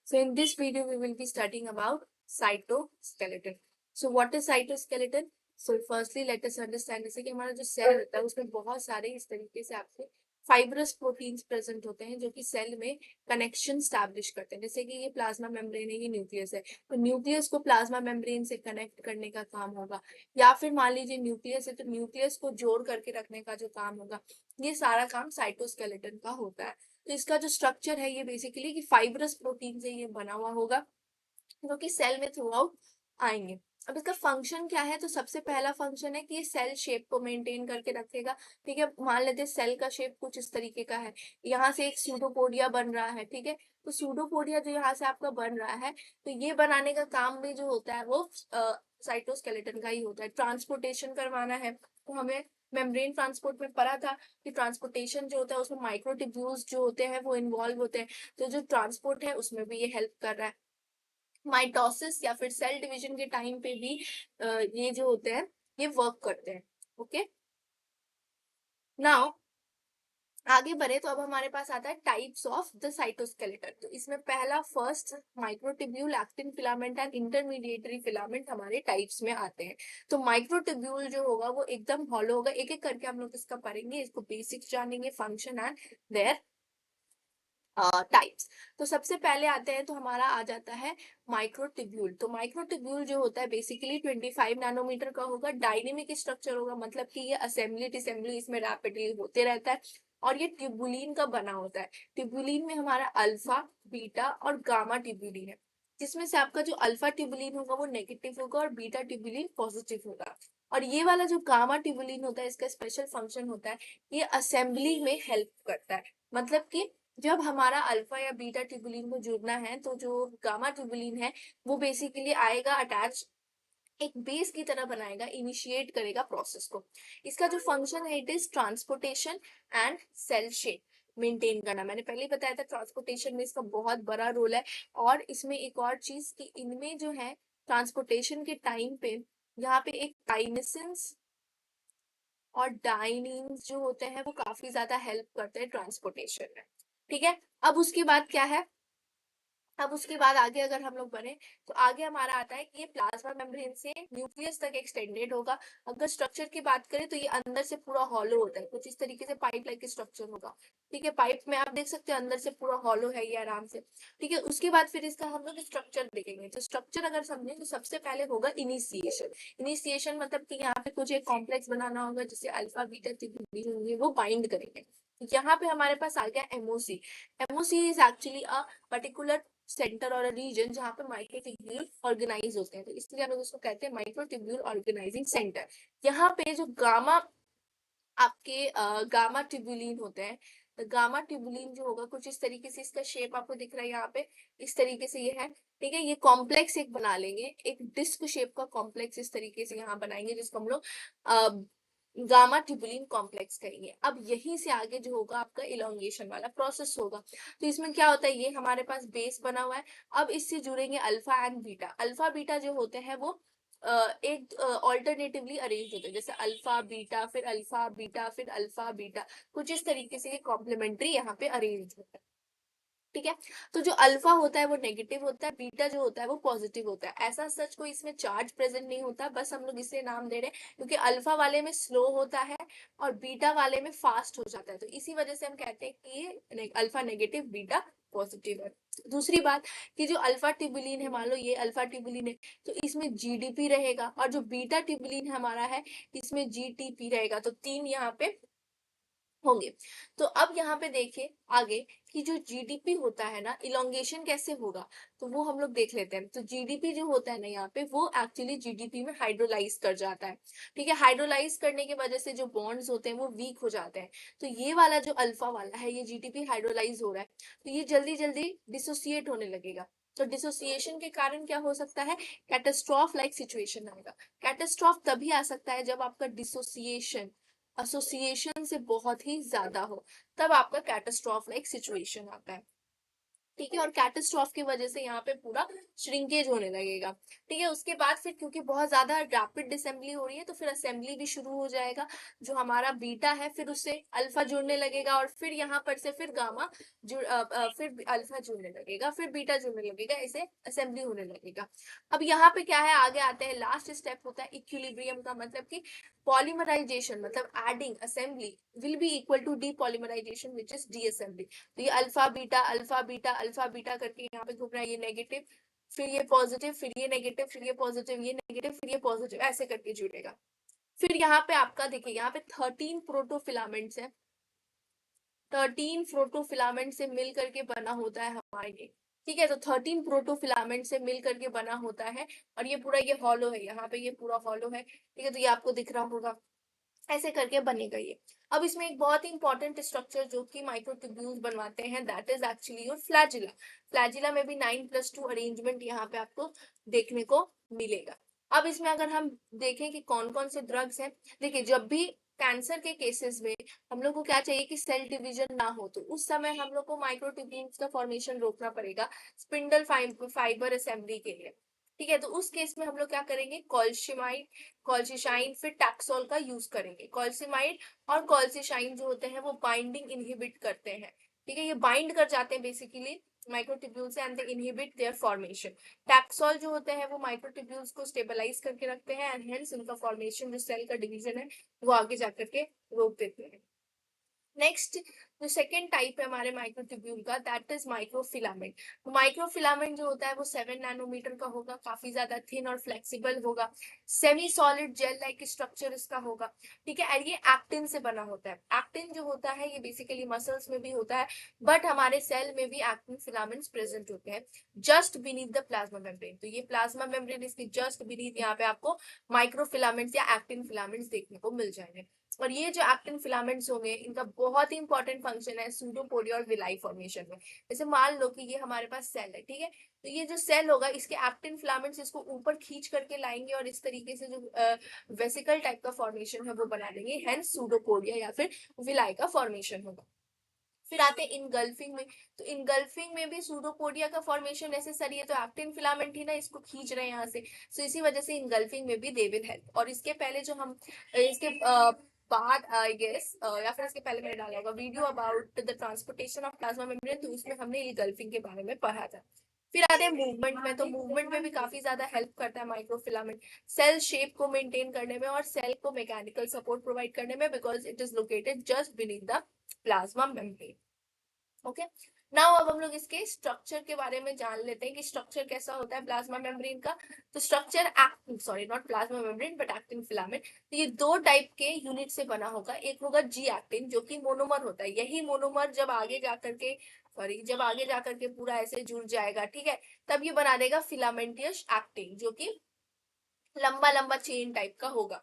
So in this video, we will be studying about cytoskeleton. So what is cytoskeleton? So firstly, let us understand जैसे कि हमारा जो cell होता है उसमें बहुत सारे इस तरीके से आपके फाइब्रस प्रोटीन्स प्रेजेंट होते हैं जो कि सेल में कनेक्शन स्टैब्लिश करते हैं। जैसे कि ये प्लाज्मा मेम्ब्रेन है, ये न्यूक्लियस है, तो न्यूक्लियस को प्लाज्मा मेम्ब्रेन से कनेक्ट करने का काम होगा, या फिर मान लीजिए न्यूक्लियस है तो न्यूक्लियस को जोड़ करके रखने का जो काम होगा, ये सारा काम साइटोस्केलेटन का होता है। तो इसका जो स्ट्रक्चर है ये बेसिकली कि फाइब्रस प्रोटीन से ये बना हुआ होगा जो कि सेल में थ्रू आउट आएंगे। अब इसका फंक्शन क्या है? तो सबसे पहला फंक्शन है कि ये सेल शेप को मेंटेन करके रखेगा। ठीक है, मान लेते हैं सेल का शेप कुछ इस तरीके का है, यहाँ से एक सूडोपोडिया बन रहा है। ठीक है, तो सूडोपोडिया जो यहाँ से आपका बन रहा है, तो ये बनाने का काम भी जो होता है वो साइटोस्केलेटन का ही होता है। ट्रांसपोर्टेशन करवाना है तो हमें मेम्ब्रेन ट्रांसपोर्ट में पढ़ा था कि ट्रांसपोर्टेशन जो होता है उसमें माइक्रोट्यूब्यूल्स जो होते हैं वो इन्वॉल्व होते हैं, तो जो ट्रांसपोर्ट है उसमें भी ये हेल्प कर रहा है। माइटोसिस या फिर सेल डिवीजन के टाइम पे भी ये जो होते हैं ये वर्क करते हैं। ओके, नाउ आगे बढ़े तो अब हमारे पास आता है टाइप्स ऑफ द साइटोस्केलेटन। तो इसमें पहला first microtubule, actin filament and intermediary filament हमारे टाइप्स में आते हैं। तो माइक्रोट्यूब्यूल जो होगा वो एकदम हॉलो होगा। एक एक करके हम लोग इसका पढ़ेंगे, इसको बेसिक्स जानेंगे, फंक्शन एंड देयर टाइप्स। तो सबसे पहले आते हैं तो हमारा आ जाता है माइक्रोट्यूब्यूल। तो माइक्रोट्यूब्यूल जो होता है बेसिकली 25 नैनोमीटर का होगा, डायनेमिक स्ट्रक्चर होगा, मतलब कि ये असेंबली डिसेंबली इसमें रैपिडली होते रहता है और ये ट्यूबुलिन का बना होता है। ट्यूबुलिन में हमारा अल्फा, बीटा और गामा ट्यूबुलिन है, जिसमें से आपका जो अल्फा ट्यूबुलिन होगा वो नेगेटिव होगा और बीटा ट्यूबुलिन पॉजिटिव होगा। और ये वाला जो गामा ट्यूबुलिन होता है इसका स्पेशल फंक्शन होता है, ये असेंबली में हेल्प करता है। मतलब कि जब हमारा अल्फा या बीटा ट्यूबुलिन को जुड़ना है तो जो गामा ट्यूबुलिन है वो बेसिकली आएगा अटैच, एक बेस की तरह बनाएगा, इनिशिएट करेगा प्रोसेस को। इसका जो फंक्शन है it is transportation and cell shape maintain करना। मैंने पहले ही बताया था ट्रांसपोर्टेशन में इसका बहुत बड़ा रोल है। और इसमें एक और चीज कि इनमें जो है ट्रांसपोर्टेशन के टाइम पे यहाँ पे एक काइनेसिन्स और डाइनिन्स जो होते हैं वो काफी ज्यादा हेल्प करते हैं ट्रांसपोर्टेशन में। ठीक है, अब उसके बाद क्या है, अब उसके बाद आगे अगर हम लोग बढ़े तो आगे हमारा आता है कि ये प्लाज्मा मेम्ब्रेन से न्यूक्लियस तक एक्सटेंडेड होगा। अगर स्ट्रक्चर की बात करें तो ये अंदर से पूरा हॉलो होता है, कुछ इस तरीके से पाइप लाइक स्ट्रक्चर होगा। ठीक है, पाइप में आप देख सकते हैं अंदर से पूरा हॉलो है ये आराम से। ठीक है, उसके बाद फिर इसका हम लोग स्ट्रक्चर देखेंगे। तो स्ट्रक्चर अगर समझें तो सबसे पहले होगा इनिशिएशन। इनिशिएशन मतलब कि यहाँ पे कुछ एक कॉम्प्लेक्स बनाना होगा जिससे अल्फा बीटा ट्यूबुलिन होंगे वो बाइंड करेंगे। यहाँ पे हमारे पास आ गया MOC. MOC is actually a particular centre और रीजन जहाँ पे माइक्रोट्यूब्यूल ऑर्गेनाइज होते हैं, तो इसलिए हम लोग उसको कहते हैं माइक्रोट्यूब्यूल ऑर्गेनाइजिंग सेंटर। यहाँ पे जो गामा आपके गामा ट्यूबुलिन होते हैं, तो गामा ट्यूबुलिन जो होगा कुछ इस तरीके से, इसका शेप आपको दिख रहा है यहाँ पे, इस तरीके से ये है। ठीक है, ये कॉम्प्लेक्स एक बना लेंगे, एक डिस्क शेप का कॉम्प्लेक्स इस तरीके से यहाँ बनाएंगे जिसको हम लोग गामा ट्यूबुलिन कॉम्प्लेक्स कहेंगे। अब यहीं से आगे जो होगा आपका इलोंगेशन वाला प्रोसेस होगा। तो इसमें क्या होता है, ये हमारे पास बेस बना हुआ है, अब इससे जुड़ेंगे alpha and beta. Alpha beta जो होते हैं वो एक ऑल्टरनेटिवली अरेंज होते हैं, जैसे अल्फा बीटा फिर अल्फा बीटा फिर अल्फा बीटा, कुछ इस तरीके से ये कॉम्प्लीमेंट्री यहाँ पे अरेंज होता है। ठीक है, तो जो अल्फा होता है वो नेगेटिव होता है, बीटा जो होता है वो पॉजिटिव होता है। ऐसा सच कोई इसमें चार्ज प्रेजेंट नहीं होता, बस हम लोग इसे नाम दे रहे हैं क्योंकि अल्फा वाले में स्लो होता है और बीटा वाले में फास्ट हो जाता है, तो इसी वजह से हम कहते हैं कि ये अल्फा नेगेटिव बीटा पॉजिटिव है। दूसरी बात कि जो अल्फा ट्यूबुलिन है, मान लो ये अल्फा ट्यूबुलिन है तो इसमें जीडीपी रहेगा, और जो बीटा ट्यूबुलिन हमारा है इसमें जीटीपी रहेगा, तो तीन यहाँ पे होंगे। तो अब यहाँ पे देखिए आगे कि जो जीडीपी होता है ना, इलोंगेशन कैसे होगा तो वो हम लोग देख लेते हैं। तो जीडीपी जो होता है ना यहाँ पे वो एक्चुअली जीडीपी में हाइड्रोलाइज कर जाता है। ठीक है, हाइड्रोलाइज करने की वजह से जो बॉन्ड्स होते हैं वो वीक हो जाते हैं। तो ये वाला जो अल्फा वाला है, ये जीडीपी हाइड्रोलाइज हो रहा है तो ये जल्दी जल्दी डिसोसिएट होने लगेगा। तो डिसोसिएशन के कारण क्या हो सकता है, कैटास्ट्रॉफ लाइक सिचुएशन आएगा। कैटास्ट्रॉफ तभी आ सकता है जब आपका डिसोसिएशन एसोसिएशन से बहुत ही ज्यादा हो, तब आपका कैटास्ट्रॉफ लाइक सिचुएशन आता है। ठीक है, और कैटास्ट्रॉफ की वजह से यहाँ पे पूरा श्रिंकेज होने लगेगा। ठीक है, उसके बाद फिर क्योंकि बहुत ज्यादा रैपिड असेंबली हो रही है, तो फिर असेंबली भी शुरू हो जाएगा। जो हमारा बीटा है फिर उससे अल्फा जुड़ने लगेगा, और फिर यहाँ पर से फिर गामा फिर अल्फा जुड़ने लगेगा, फिर बीटा जुड़ने लगेगा, ऐसे असेंबली होने लगेगा। अब यहाँ पे क्या है, आगे आते हैं, लास्ट स्टेप होता है इक्विलिब्रियम का, मतलब कि पॉलीमराइजेशन, मतलब adding assembly will be equal to depolymerization which is the assembly. तो ये alpha beta alpha beta alpha beta करके यहाँ पे घूम रहा है, ये नेगेटिव, फिर ये पॉजिटिव, फिर ये नेगेटिव, फिर ये पॉजिटिव, ये नेगेटिव, फिर ये पॉजिटिव, ऐसे करके जुड़ेगा। फिर यहाँ पे आपका देखिए, यहाँ पे 13 प्रोटोफिलामेंट्स है, 13 प्रोटोफिलामेंट से मिल करके बना होता है हमारा ये। ठीक है, तो 13 प्रोटोफिलामेंट से मिल करके बना होता है, और ये पूरा ये हॉलो है, यहाँ पे ये पूरा हॉलो है। ठीक है, तो ये आपको दिख रहा होगा, ऐसे करके बनेगा ये। अब इसमें एक बहुत ही इंपॉर्टेंट स्ट्रक्चर जो कि माइक्रोट्यूब्यूल्स बनवाते हैं, that is actually your flagella. Flagella में भी 9+2 अरेंजमेंट यहाँ पे आपको देखने को मिलेगा। अब इसमें अगर हम देखें कि कौन कौन से ड्रग्स हैं, देखिए जब भी कैंसर के केसेस में हम लोग को क्या चाहिए कि सेल डिवीजन ना हो, तो उस समय हम लोग को माइक्रोट्यूब्यूल्स का फॉर्मेशन रोकना पड़ेगा स्पिंडल फाइबर असेंबली के लिए। ठीक है, तो उस केस में हम लोग क्या करेंगे, कॉल्शिमाइड, कॉल्सिशाइन, फिर टैक्सोल का यूज करेंगे। कॉल्सिमाइड और कॉल्सिशाइन जो होते हैं वो बाइंडिंग इनहिबिट करते हैं। ठीक है, ये बाइंड कर जाते हैं basically microtubules and they inhibit there formation. Taxol जो होते हैं वो माइक्रोट्यूब्यूल्स को स्टेबलाइज करके रखते हैं, एंड हेंस उनका फॉर्मेशन, जो सेल का डिवीजन है, वो आगे जाकर के रोक देते हैं। नेक्स्ट, जो सेकेंड टाइप है हमारे माइक्रोट्यूब्यूल का, दैट इज माइक्रोफिलामेंट। माइक्रोफिलामेंट जो होता है वो 7 नैनोमीटर का होगा, काफी ज्यादा थिन और फ्लेक्सिबल होगा, semi solid gel like structure इसका होगा। ठीक है, और ये एक्टिन से बना होता है। एक्टिन जो होता है ये बेसिकली मसल्स में भी होता है, बट हमारे सेल में भी एक्टिन फिलामेंट्स प्रेजेंट होते हैं just beneath the plasma membrane. तो ये प्लाज्मा मेम्ब्रेन, इसके जस्ट बीनीथ यहाँ पे आपको माइक्रोफिलामेंट्स या एक्टिन फिलामेंट्स देखने को मिल जाएंगे। और ये जो एक्टिन फिलामेंट्स होंगे, इनका बहुत ही इंपॉर्टेंट फंक्शन है सूडोपोडिया और विलाई फॉर्मेशन में। जैसे मान लो कि ये हमारे पास सेल है, ठीक है, तो ये जो सेल होगा इसके एक्टिन फिलामेंट्स इसको ऊपर खींच करके लाएंगे, और इस तरीके से जो वेसिकल टाइप का फॉर्मेशन है वो बना देंगे, हेंस सूडोपोडिया या फिर विलाई का फॉर्मेशन होगा। फिर आते हैं इनगल्फिंग में। तो इनगल्फिंग में भी सूडोपोडिया का फॉर्मेशन नेसेसरी है, तो एक्टिन फिलामेंट ही ना इसको खींच रहे हैं यहाँ से, सो इसी वजह से इनगल्फिंग में भी दे विल हेल्प। और इसके पहले जो हम इसके बाद आई गेस या फिर इसके पहले मैंने डाला होगा video about the transportation of plasma membrane, तो उसमें हमने इनगल्फिंग के बारे में पढ़ा था। फिर आते हैं मूवमेंट में। तो मूवमेंट में भी काफी ज्यादा हेल्प करता है माइक्रोफिलामेंट, सेल शेप को मेंटेन करने में और सेल को मैकेनिकल सपोर्ट प्रोवाइड करने में, because it is located just beneath the plasma membrane. Okay, now अब हम लोग इसके स्ट्रक्चर के बारे में जान लेते हैं कि स्ट्रक्चर कैसा होता है प्लाज्मा मेम्ब्रेन का। तो structure actin, sorry not plasma membrane but actin filament, तो ये दो टाइप के यूनिट से बना होगा। एक होगा जी एक्टिन जो कि मोनोमर होता है, यही मोनोमर जब आगे जाकर के, सॉरी जब आगे जाकर के पूरा ऐसे जुड़ जाएगा, ठीक है, तब ये बना देगा फिलामेंटियस एक्टिन जो कि लंबा लंबा चेन टाइप का होगा।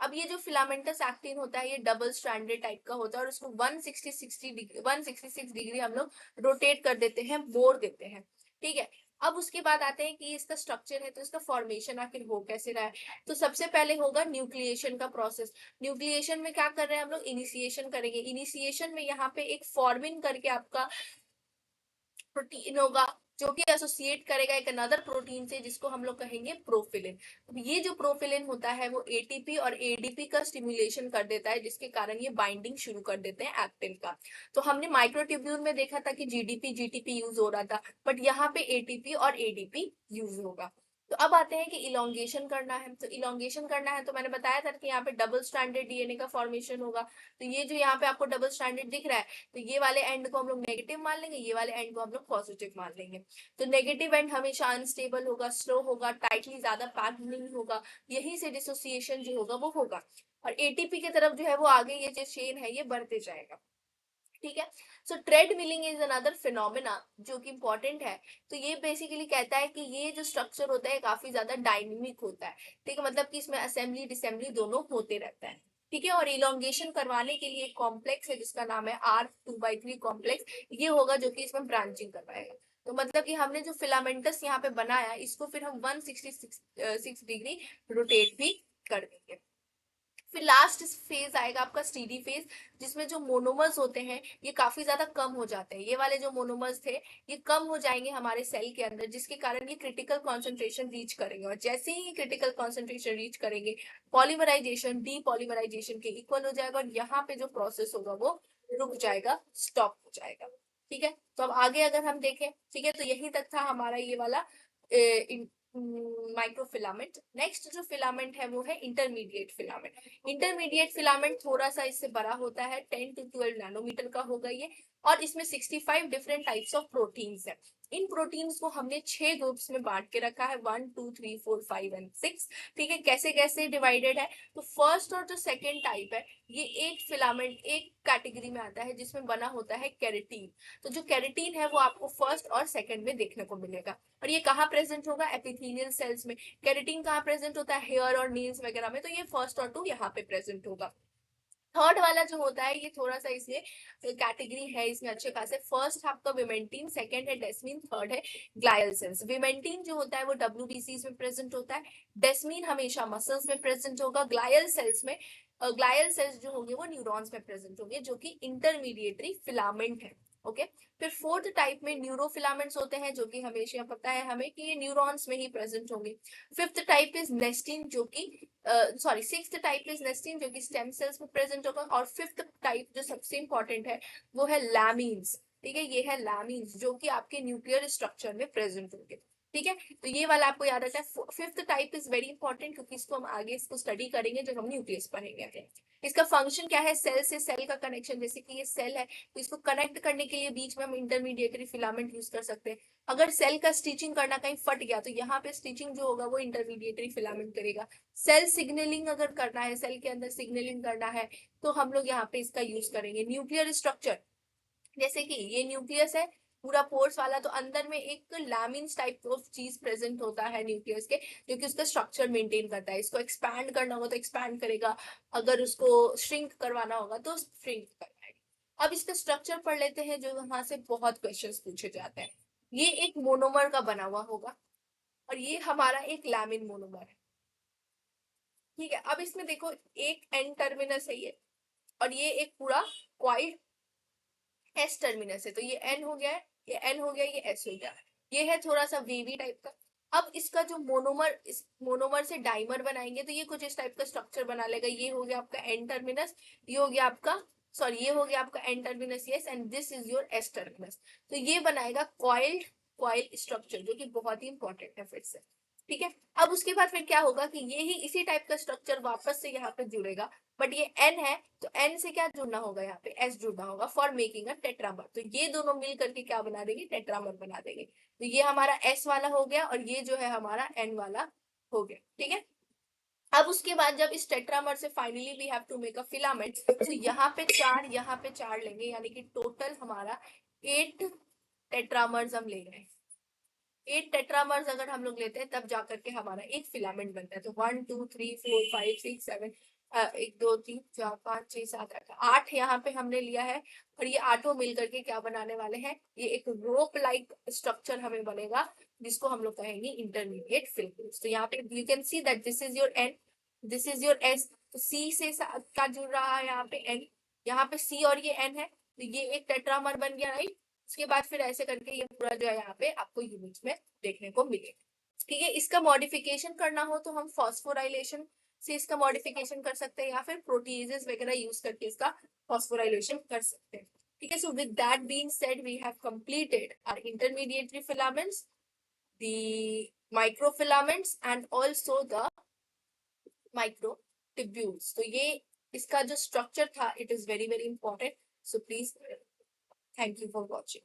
अब ये जो फिलामेंटस एक्टिन होता है ये डबल स्ट्रैंडेड टाइप का होता है, और इसको 166 डिग्री हम लोग रोटेट कर देते हैं, मोड़ देते हैं। ठीक है, अब उसके बाद आते हैं कि इसका स्ट्रक्चर है, तो इसका फॉर्मेशन आखिर हो कैसे रहा है। तो सबसे पहले होगा न्यूक्लिएशन का प्रोसेस। न्यूक्लिएशन में क्या कर रहे हैं हम लोग, इनिशिएशन करेंगे। इनिशिएशन में यहाँ पे एक फॉर्मिन करके आपका प्रोटीन होगा जो कि एसोसिएट करेगा एक अनदर प्रोटीन से, जिसको हम लोग कहेंगे प्रोफिलिन। अब ये जो प्रोफिलिन होता है वो एटीपी और एडीपी का स्टिमुलेशन कर देता है, जिसके कारण ये बाइंडिंग शुरू कर देते हैं एक्टिन का। तो हमने माइक्रोट्यूब्यूल में देखा था कि जीडीपी जीटीपी यूज हो रहा था, बट यहाँ पे एटीपी और एडीपी यूज होगा। तो अब आते हैं कि इलोंगेशन करना है। तो इलोंगेशन करना है तो मैंने बताया था कि यहाँ पे डबल स्ट्रैंडेड डीएनए का फॉर्मेशन होगा। तो ये जो यहाँ पे आपको डबल स्ट्रैंडेड दिख रहा है, तो ये वाले एंड को हम लोग नेगेटिव मान लेंगे, ये वाले एंड को हम लोग पॉजिटिव मान लेंगे। तो नेगेटिव एंड हमेशा अनस्टेबल होगा, स्लो होगा, टाइटली ज्यादा पैक्ड नहीं होगा, यही से डिसोसिएशन जो होगा वो होगा। और एटीपी की तरफ जो है वो आगे ये जो चेन है ये बढ़ते जाएगा। ठीक है, so trade milling is another phenomena जो कि इंपॉर्टेंट है। तो ये बेसिकली कहता है कि ये जो स्ट्रक्चर होता है काफी ज्यादा डायनेमिक होता है। ठीक है, मतलब कि इसमें असेंबली डिसेंबली दोनों होते रहता है। ठीक है, और इलोंगेशन करवाने के लिए एक कॉम्प्लेक्स है जिसका नाम है R2/3 कॉम्प्लेक्स, ये होगा जो कि इसमें ब्रांचिंग करवाएगा। तो मतलब कि हमने जो फिलामेंटस यहाँ पे बनाया इसको फिर हम 166 डिग्री रोटेट भी कर देंगे। फिर लास्ट फेज आएगा आपका स्टीडी फेज, जिसमें जो मोनोमर्स होते हैं ये काफी ज्यादा कम हो जाते हैं। ये वाले जो मोनोमर्स थे ये कम हो जाएंगे हमारे सेल के अंदर, जिसके कारण ये क्रिटिकल कॉन्सेंट्रेशन रीच करेंगे, और जैसे ही क्रिटिकल कॉन्सेंट्रेशन रीच करेंगे पॉलीमराइजेशन डीपॉलीमराइजेशन के इक्वल हो जाएगा, और यहाँ पे जो प्रोसेस होगा वो रुक जाएगा, स्टॉप हो जाएगा। ठीक है, तो अब आगे अगर हम देखें, ठीक है, तो यही तक था हमारा ये वाला माइक्रोफिलामेंट। नेक्स्ट जो फिलामेंट है वो है इंटरमीडिएट फिलामेंट। इंटरमीडिएट फिलामेंट थोड़ा सा इससे बड़ा होता है, 10 to 12 नैनोमीटर का होगा ये, और इसमें 65 डिफरेंट टाइप्स ऑफ प्रोटीन्स है। इन प्रोटीन्स को हमने 6 ग्रुप्स में बांट के रखा है, 1 2 3 4 5 एंड 6। ठीक है, कैसे कैसे डिवाइडेड है, तो फर्स्ट और जो सेकेंड टाइप है ये एक फिलामेंट एक कैटेगरी में आता है जिसमें बना होता है केराटिन। तो जो केराटिन है वो आपको फर्स्ट और सेकेंड में देखने को मिलेगा, और ये कहाँ प्रेजेंट होगा, एपिथेलियल सेल्स में। केराटिन कहाँ प्रेजेंट होता है, हेयर और नील्स वगैरह में, तो ये फर्स्ट और टू यहाँ पे प्रेजेंट होगा। थर्ड वाला जो होता है ये थोड़ा सा इसमें कैटेगरी है, इसमें अच्छे खासे। फर्स्ट आपका विमेंटिन, सेकंड है डेस्मिन, थर्ड है ग्लायल सेल्स। विमेंटिन जो होता है वो डब्ल्यूबीसीज में प्रेजेंट होता है, डेस्मिन हमेशा मसल्स में प्रेजेंट होगा, ग्लायल सेल्स में ग्लायल सेल्स जो होंगे वो न्यूरॉन्स में प्रेजेंट होंगे, जो कि इंटरमीडिएटरी फिलामेंट है। ओके, फिर फोर्थ टाइप में न्यूरोफिलामेंट्स होते हैं, जो कि हमेशा पता है हमें कि ये न्यूरॉन्स में ही प्रेजेंट होंगे। फिफ्थ टाइप इज नेस्टिन, जो कि सॉरी सिक्स्थ टाइप इज नेस्टिन, जो कि स्टेम सेल्स में प्रेजेंट होगा। और फिफ्थ टाइप जो सबसे इंपॉर्टेंट है वो है लैमीन्स। ठीक है, ये है लैमीन्स, जो कि आपके न्यूक्लियर स्ट्रक्चर में प्रेजेंट होंगे। ठीक है, तो ये वाला आपको याद रखना है। Fifth type is very important, क्योंकि इसको हम आगे इसको स्टडी करेंगे जब हम न्यूक्लियस पढ़ेंगे। इसका फंक्शन क्या है, सेल से सेल का कनेक्शन। जैसे कि ये सेल है तो इसको कनेक्ट करने के लिए बीच में हम इंटरमीडिएटरी फिलामेंट यूज कर सकते हैं। अगर सेल का स्टिचिंग करना कहीं फट गया तो यहाँ पे स्टिचिंग जो होगा वो इंटरमीडिएटरी फिलामेंट करेगा। सेल सिग्नलिंग अगर करना है, सेल के अंदर सिग्नलिंग करना है, तो हम लोग यहाँ पे इसका यूज करेंगे। न्यूक्लियर स्ट्रक्चर, जैसे कि ये न्यूक्लियस है पूरा पोर्स वाला, तो अंदर में एक लैमिन्स टाइप ऑफ चीज प्रेजेंट होता है न्यूक्लियस के, जो कि उसका स्ट्रक्चर मेंटेन करता है। इसको एक्सपैंड करना होगा तो एक्सपैंड करेगा, अगर उसको श्रिंक करवाना होगा तो श्रिंक करवाएगा। अब इसका स्ट्रक्चर पढ़ लेते हैं, जो वहां से बहुत क्वेश्चंस पूछे जाते हैं। ये एक मोनोमर का बना हुआ होगा, और ये हमारा एक लैमिन मोनोमर है। ठीक है, अब इसमें देखो एक एन टर्मिनस है ये, और ये एक पूरा क्वाइड एस टर्मिनस है। तो ये एन हो गया है, ये एन हो गया, ये एस हो गया। ये है थोड़ा सा वेवी टाइप का। अब इसका जो मोनोमर, इस मोनोमर से डाइमर बनाएंगे तो ये कुछ इस टाइप का स्ट्रक्चर बना लेगा। ये हो गया आपका एन टर्मिनस, ये हो गया आपका सॉरी ये हो गया आपका N terminus, yes, and this is your S terminus. तो ये बनाएगा कॉइल्ड कॉइल स्ट्रक्चर, जो कि बहुत ही इंपॉर्टेंट है फिर से। ठीक है, अब उसके बाद फिर क्या होगा कि ये ही इसी टाइप का स्ट्रक्चर वापस से यहाँ पे जुड़ेगा, बट ये एन है तो एन से क्या जुड़ना होगा, यहाँ पे एस जुड़ना होगा फॉर मेकिंग अ टेट्रामर। तो ये दोनों मिल करके क्या बना देंगे, टेट्रामर बना देंगे। तो ये हमारा एस वाला हो गया, और ये जो है हमारा एन वाला हो गया। ठीक है, अब उसके बाद जब इस टेट्रामर से finally we have to make a filament, तो यहाँ पे चार, यहाँ पे चार लेंगे, यानी कि टोटल हमारा 8 टेट्रामर्स हम ले रहे हैं। 8 टेट्रामर्स अगर हम लोग लेते हैं तब जाकर के हमारा एक फिलामेंट बनता है। तो 1 2 3 4 5 6 7 1 2 3 4 5 6 7 8 8 यहाँ पे हमने लिया है, और ये आठों मिल करके क्या बनाने वाले हैं, ये एक रोप लाइक स्ट्रक्चर हमें बनेगा, जिसको हम लोग कहेंगे इंटरमीडिएट फिलामेंट्स। तो यहाँ पे you can see that this is your N, this is your S. तो सी से क्या जुड़ रहा है, यहाँ पे एन, यहाँ पे सी और ये एन है, तो ये एक टेट्रामर बन गया, राइट। उसके बाद फिर ऐसे करके ये पूरा जो है यहाँ पे आपको यूनिट्स में देखने को मिलेगा। ठीक है, इसका मॉडिफिकेशन करना हो तो हम फॉस्फोराइलेशन से इसका मॉडिफिकेशन कर सकते हैं, या फिर प्रोटीजेस वगैरह यूज करके इसका फॉस्फोराइलेशन कर सकते हैं। ठीक है, so with that being said we have completed our intermediatory filaments, the microfilaments and also the microtubules. तो ये इसका जो स्ट्रक्चर था, it is very very important. So please, thank you for watching.